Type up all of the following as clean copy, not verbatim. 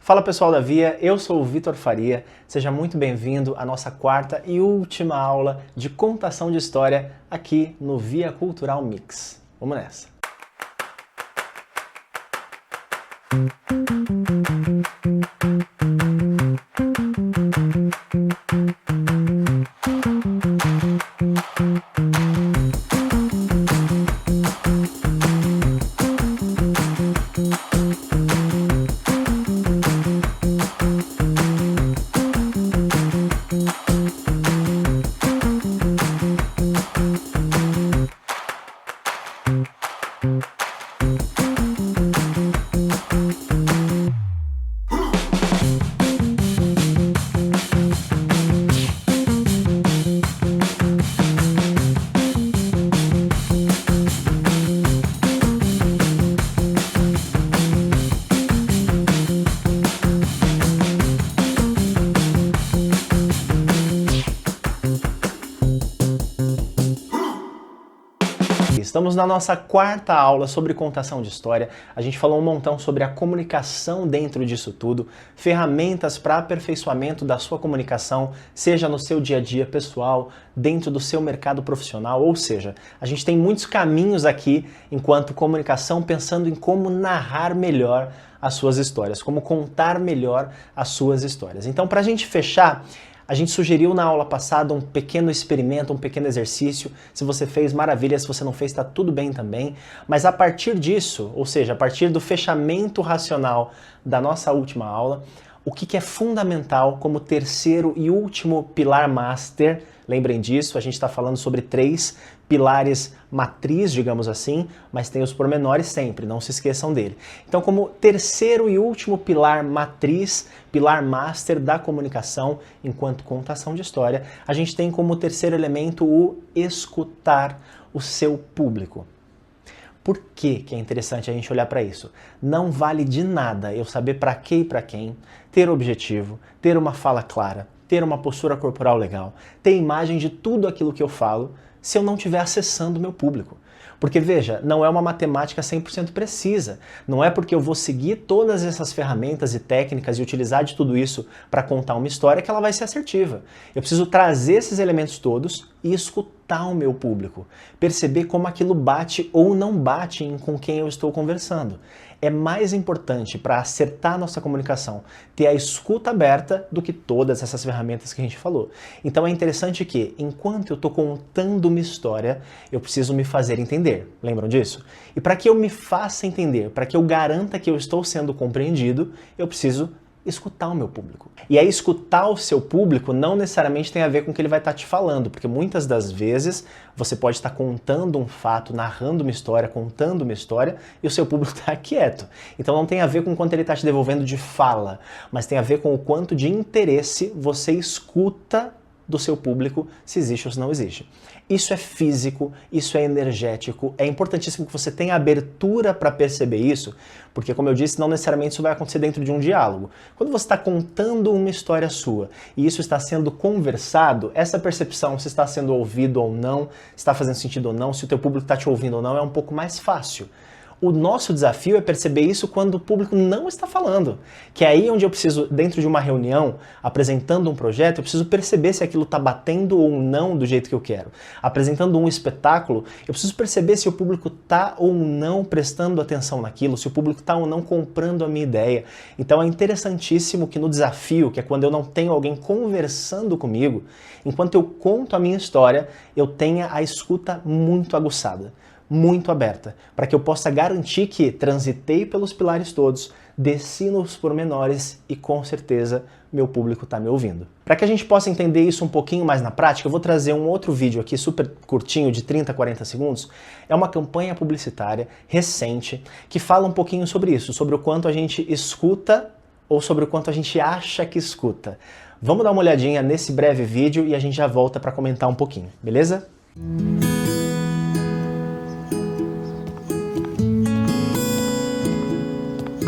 Fala pessoal da Via, eu sou o Vitor Faria, seja muito bem-vindo à nossa quarta e última aula de contação de história aqui no Via Cultural Mix. Vamos nessa! Estamos na nossa quarta aula sobre contação de história. A gente falou um montão sobre a comunicação dentro disso tudo, ferramentas para aperfeiçoamento da sua comunicação, seja no seu dia a dia pessoal, dentro do seu mercado profissional, ou seja, a gente tem muitos caminhos aqui enquanto comunicação pensando em como narrar melhor as suas histórias, como contar melhor as suas histórias. Então, para a gente fechar, a gente sugeriu na aula passada um pequeno experimento, um pequeno exercício. Se você fez, maravilha. Se você não fez, está tudo bem também. Mas a partir disso, ou seja, a partir do fechamento racional da nossa última aula, o que é fundamental como terceiro e último pilar master, lembrem disso, a gente está falando sobre 3 pilares matriz, digamos assim, mas tem os pormenores sempre, não se esqueçam dele. Então, como terceiro e último pilar matriz, pilar master da comunicação enquanto contação de história, a gente tem como terceiro elemento o escutar o seu público. Por que é interessante a gente olhar para isso? Não vale de nada eu saber para que e para quem, ter objetivo, ter uma fala clara, ter uma postura corporal legal, ter imagem de tudo aquilo que eu falo, se eu não estiver acessando o meu público. Porque veja, não é uma matemática 100% precisa. Não é porque eu vou seguir todas essas ferramentas e técnicas e utilizar de tudo isso para contar uma história que ela vai ser assertiva. Eu preciso trazer esses elementos todos e escutar o meu público. Perceber como aquilo bate ou não bate com quem eu estou conversando. É mais importante para acertar a nossa comunicação ter a escuta aberta do que todas essas ferramentas que a gente falou. Então é interessante que, enquanto eu estou contando uma história, eu preciso me fazer entender. Lembram disso? E para que eu me faça entender, para que eu garanta que eu estou sendo compreendido, eu preciso escutar o meu público. E aí escutar o seu público não necessariamente tem a ver com o que ele vai estar te falando, porque muitas das vezes você pode estar contando um fato, narrando uma história, contando uma história, e o seu público está quieto. Então não tem a ver com o quanto ele está te devolvendo de fala, mas tem a ver com o quanto de interesse você escuta do seu público, se existe ou se não existe. Isso é físico, isso é energético, é importantíssimo que você tenha abertura para perceber isso, porque como eu disse, não necessariamente isso vai acontecer dentro de um diálogo. Quando você está contando uma história sua e isso está sendo conversado, essa percepção se está sendo ouvido ou não, se está fazendo sentido ou não, se o teu público está te ouvindo ou não, é um pouco mais fácil. O nosso desafio é perceber isso quando o público não está falando, que é aí onde eu preciso, dentro de uma reunião, apresentando um projeto, eu preciso perceber se aquilo está batendo ou não do jeito que eu quero. Apresentando um espetáculo, eu preciso perceber se o público está ou não prestando atenção naquilo, se o público está ou não comprando a minha ideia. Então é interessantíssimo que no desafio, que é quando eu não tenho alguém conversando comigo, enquanto eu conto a minha história, eu tenha a escuta muito aguçada, muito aberta, para que eu possa garantir que transitei pelos pilares todos, desci nos pormenores e com certeza meu público está me ouvindo. Para que a gente possa entender isso um pouquinho mais na prática, eu vou trazer um outro vídeo aqui super curtinho, de 30 a 40 segundos. É uma campanha publicitária recente que fala um pouquinho sobre isso, sobre o quanto a gente escuta ou sobre o quanto a gente acha que escuta. Vamos dar uma olhadinha nesse breve vídeo e a gente já volta para comentar um pouquinho, beleza?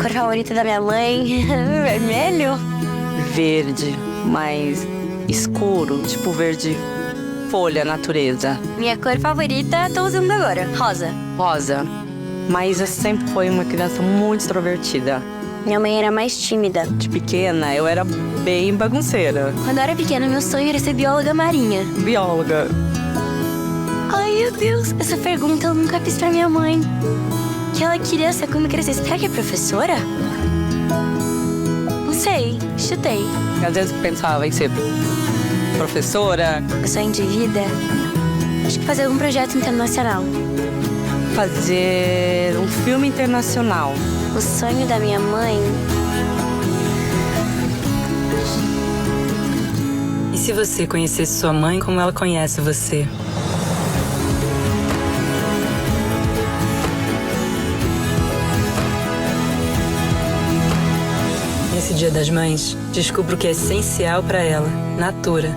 Cor favorita da minha mãe, vermelho? Verde, mais escuro, tipo verde folha, natureza. Minha cor favorita, tô usando agora, rosa. Rosa, mas eu sempre fui uma criança muito extrovertida. Minha mãe era mais tímida. De pequena, eu era bem bagunceira. Quando eu era pequena, meu sonho era ser bióloga marinha. Bióloga. Ai, meu Deus, essa pergunta eu nunca fiz pra minha mãe. O que ela queria ser quando crescesse? Será que é professora? Não sei, chutei. Às vezes eu pensava em ser professora. Eu sou indivídua. Acho que fazer algum projeto internacional. Fazer um filme internacional. O sonho da minha mãe... E se você conhecesse sua mãe como ela conhece você? Nesse Dia das Mães, descubra o que é essencial para ela, Natura.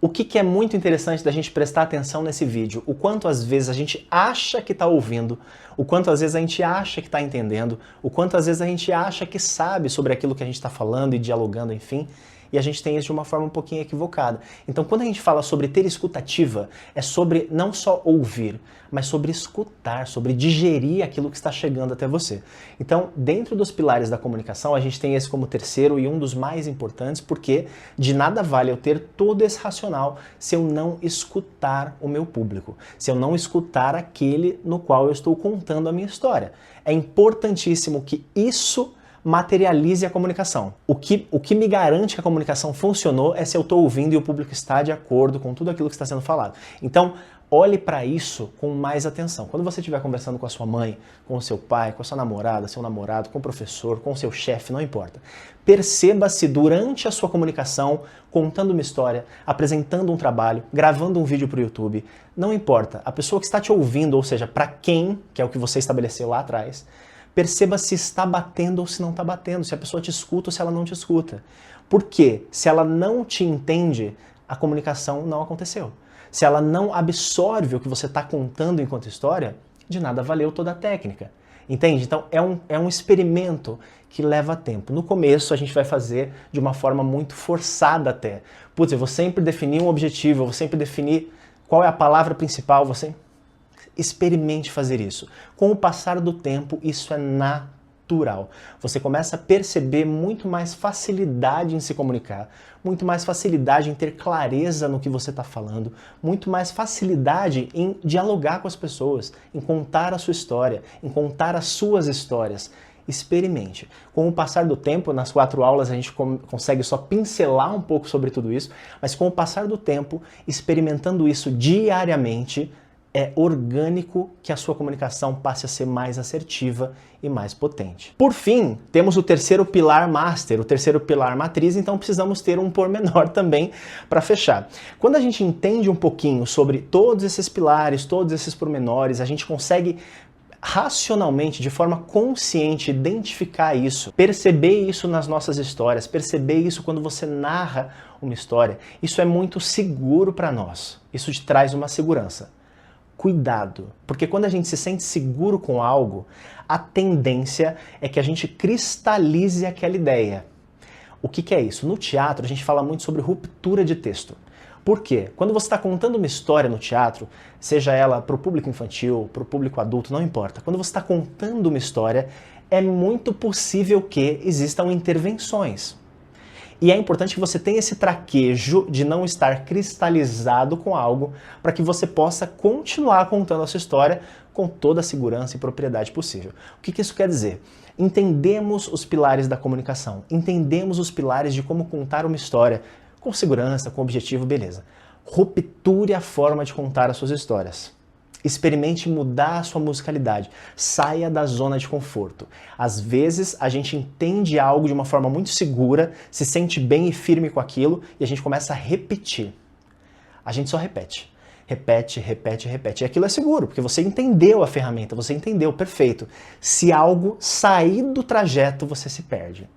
O que é muito interessante da gente prestar atenção nesse vídeo? O quanto às vezes a gente acha que está ouvindo, o quanto às vezes a gente acha que está entendendo, o quanto às vezes a gente acha que sabe sobre aquilo que a gente está falando e dialogando, enfim, e a gente tem isso de uma forma um pouquinho equivocada. Então, quando a gente fala sobre ter escutativa, é sobre não só ouvir, mas sobre escutar, sobre digerir aquilo que está chegando até você. Então, dentro dos pilares da comunicação, a gente tem esse como terceiro e um dos mais importantes, porque de nada vale eu ter todo esse racional se eu não escutar o meu público, se eu não escutar aquele no qual eu estou contando a minha história. É importantíssimo que isso materialize a comunicação. O que me garante que a comunicação funcionou é se eu estou ouvindo e o público está de acordo com tudo aquilo que está sendo falado. Então, olhe para isso com mais atenção. Quando você estiver conversando com a sua mãe, com o seu pai, com a sua namorada, seu namorado, com o professor, com o seu chefe, não importa. Perceba se durante a sua comunicação, contando uma história, apresentando um trabalho, gravando um vídeo para o YouTube, não importa. A pessoa que está te ouvindo, ou seja, para quem, que é o que você estabeleceu lá atrás, perceba se está batendo ou se não está batendo, se a pessoa te escuta ou se ela não te escuta. Porque se ela não te entende, a comunicação não aconteceu. Se ela não absorve o que você está contando enquanto história, de nada valeu toda a técnica. Entende? Então é um experimento que leva tempo. No começo a gente vai fazer de uma forma muito forçada até. Putz, eu vou sempre definir um objetivo, eu vou sempre definir qual é a palavra principal, você... Experimente fazer isso. Com o passar do tempo, isso é natural. Você começa a perceber muito mais facilidade em se comunicar, muito mais facilidade em ter clareza no que você está falando, muito mais facilidade em dialogar com as pessoas, em contar a sua história, em contar as suas histórias. Experimente. Com o passar do tempo, nas 4 aulas a gente consegue só pincelar um pouco sobre tudo isso, mas com o passar do tempo, experimentando isso diariamente, é orgânico que a sua comunicação passe a ser mais assertiva e mais potente. Por fim, temos o terceiro pilar master, o terceiro pilar matriz, então precisamos ter um pormenor também para fechar. Quando a gente entende um pouquinho sobre todos esses pilares, todos esses pormenores, a gente consegue racionalmente, de forma consciente, identificar isso, perceber isso nas nossas histórias, perceber isso quando você narra uma história. Isso é muito seguro para nós, isso te traz uma segurança. Cuidado, porque quando a gente se sente seguro com algo, a tendência é que a gente cristalize aquela ideia. O que é isso? No teatro a gente fala muito sobre ruptura de texto. Por quê? Quando você está contando uma história no teatro, seja ela para o público infantil, para o público adulto, não importa. Quando você está contando uma história, é muito possível que existam intervenções. E é importante que você tenha esse traquejo de não estar cristalizado com algo para que você possa continuar contando a sua história com toda a segurança e propriedade possível. O que isso quer dizer? Entendemos os pilares da comunicação, entendemos os pilares de como contar uma história com segurança, com objetivo, beleza. Rupture a forma de contar as suas histórias. Experimente mudar a sua musicalidade. Saia da zona de conforto. Às vezes a gente entende algo de uma forma muito segura, se sente bem e firme com aquilo e a gente começa a repetir. A gente só repete. Repete, repete, repete. E aquilo é seguro, porque você entendeu a ferramenta, você entendeu, perfeito. Se algo sair do trajeto, você se perde.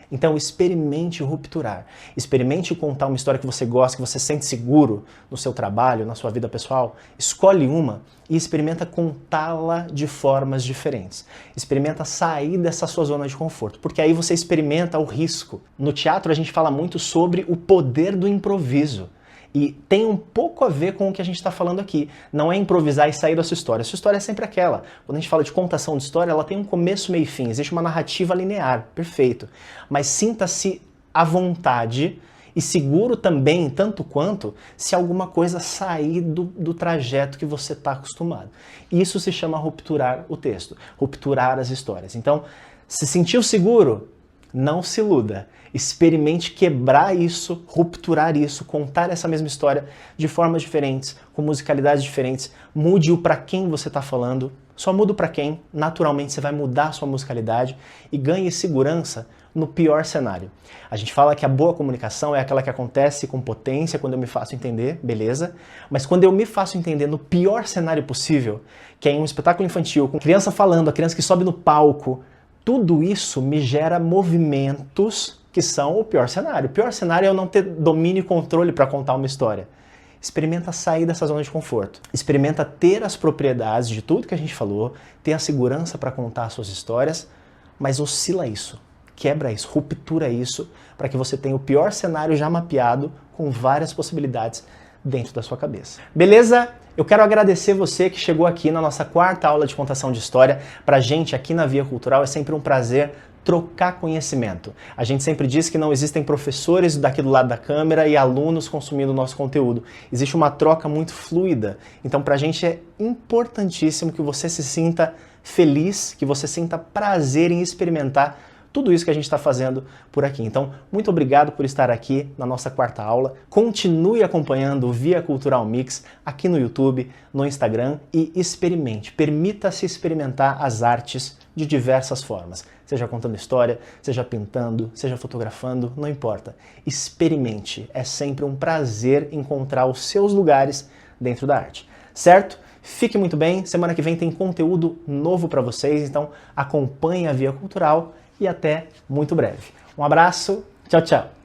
Então experimente rupturar, experimente contar uma história que você gosta, que você sente seguro no seu trabalho, na sua vida pessoal. Escolhe uma e experimenta contá-la de formas diferentes. Experimenta sair dessa sua zona de conforto, porque aí você experimenta o risco. No teatro a gente fala muito sobre o poder do improviso. E tem um pouco a ver com o que a gente está falando aqui. Não é improvisar e sair da sua história. A sua história é sempre aquela. Quando a gente fala de contação de história, ela tem um começo, meio e fim. Existe uma narrativa linear, perfeito. Mas sinta-se à vontade e seguro também, tanto quanto, se alguma coisa sair do trajeto que você está acostumado. Isso se chama rupturar o texto, rupturar as histórias. Então, se sentiu seguro, não se iluda. Experimente quebrar isso, rupturar isso, contar essa mesma história de formas diferentes, com musicalidades diferentes. Mude-o para quem você está falando. Só muda para quem, naturalmente você vai mudar a sua musicalidade e ganhe segurança no pior cenário. A gente fala que a boa comunicação é aquela que acontece com potência, quando eu me faço entender, beleza? Mas quando eu me faço entender no pior cenário possível, que é em um espetáculo infantil, com criança falando, a criança que sobe no palco, tudo isso me gera movimentos que são o pior cenário. O pior cenário é eu não ter domínio e controle para contar uma história. Experimenta sair dessa zona de conforto. Experimenta ter as propriedades de tudo que a gente falou, ter a segurança para contar suas histórias, mas oscila isso, quebra isso, ruptura isso, para que você tenha o pior cenário já mapeado com várias possibilidades dentro da sua cabeça. Beleza? Eu quero agradecer você que chegou aqui na nossa 4ª aula de contação de história. Pra gente aqui na Via Cultural é sempre um prazer trocar conhecimento. A gente sempre diz que não existem professores daqui do lado da câmera e alunos consumindo o nosso conteúdo. Existe uma troca muito fluida. Então pra gente é importantíssimo que você se sinta feliz, que você sinta prazer em experimentar tudo isso que a gente está fazendo por aqui. Então, muito obrigado por estar aqui na nossa 4ª aula. Continue acompanhando o Via Cultural Mix aqui no YouTube, no Instagram e experimente. Permita-se experimentar as artes de diversas formas. Seja contando história, seja pintando, seja fotografando, não importa. Experimente. É sempre um prazer encontrar os seus lugares dentro da arte. Certo? Fique muito bem. Semana que vem tem conteúdo novo para vocês, então acompanhe a Via Cultural e até muito breve. Um abraço, tchau, tchau!